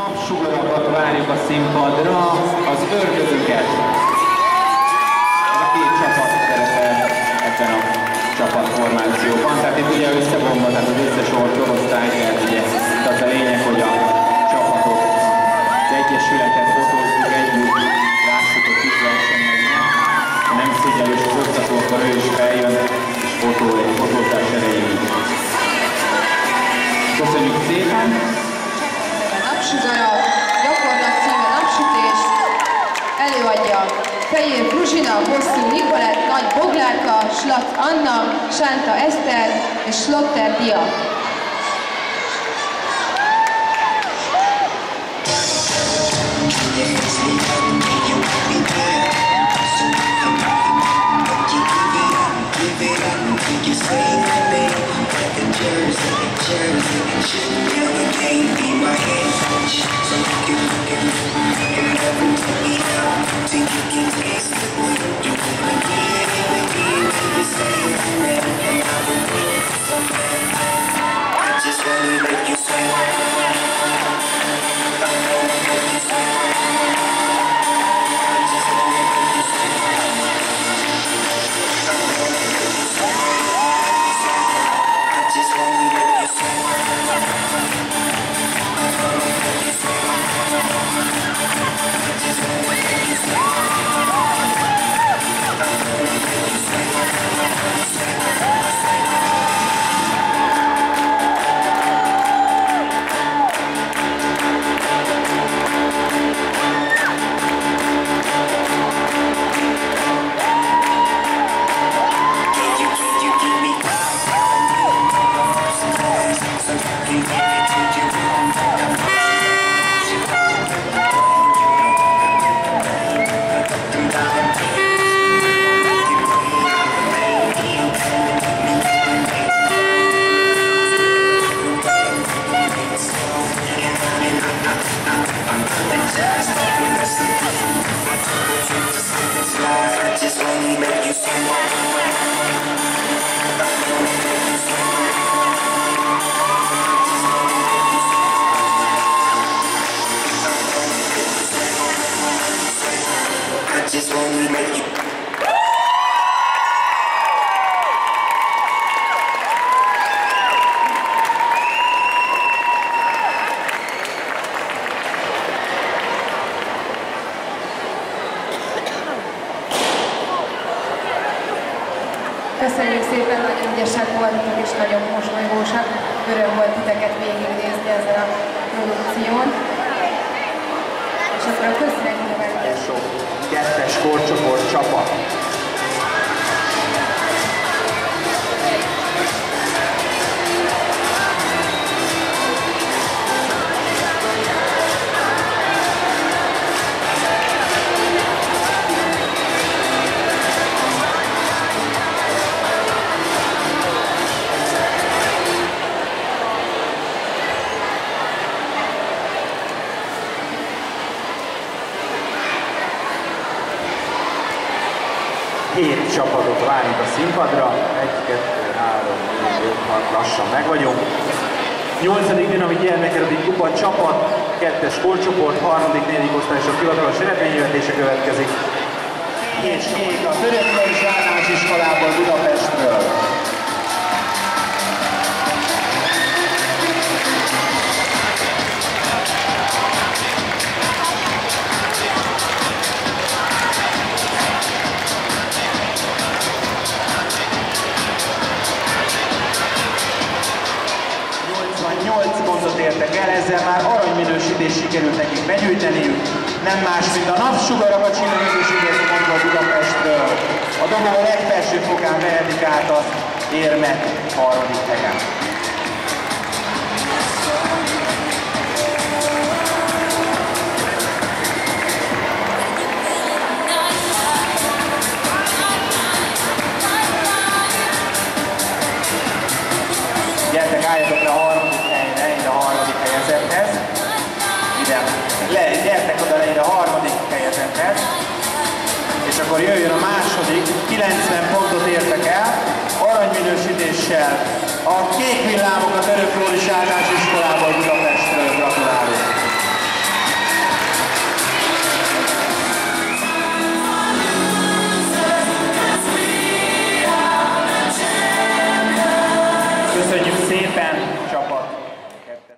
Napsugarakat várjuk a színpadra, az ördögöket. Ez a két csapat szerepel ebben a csapatformációban. Tehát itt ugye összevonva, tehát az összes korosztály, tehát ugye az a lényeg, hogy a csapatok, az egyesületet fotózzuk együtt, lássuk, hogy kik versenyeznek. A nem szégyelős az összetókkal ő is feljön, és fotózás erejéig. Köszönjük szépen! Napsugara, gyakorlat címe napsütés, előadja Fejér Fruzsina, Bosszú Nikolett, Nagy Boglárka, Slac Anna, Sánta Eszter és Slotter Dia. Köszönjük szépen, nagyon ügyesek voltunk és nagyon mosolygósak. Öröm volt titeket végignézni ezen a produkción. És akkor a közönségnek sok kettes korcsoport csapat. Hét csapatot várjuk a színpadra, 1, 2, 3, 4, 5, 6, lassan meg vagyunk. 8. Dinamit gyermekerődik kupa csapat, 2-es korcsoport, 3., 4. osztályosok hivatalos eredményjelentése következik. És még a Törökköri Általános Iskolából Budapestről. Értek el, ezzel már aranyminősítést sikerült nekik begyűjteniük. Nem más, mint a Napsugara csillaminősítést mondva Budapestről. A dobó legfelső fokán vehetik át az érmet 3. helyen. Gyertek, álljatok le a 3. helyre, ide a 3. helyezetthez. Gyertek oda le ide a 3. helyezetthez. És akkor jöjjön a második, 90 pontot értek el, aranyminősítéssel a Kék Villámok a Török Flóris Általános Iskolából Budapestről. Gratulálunk! szépen!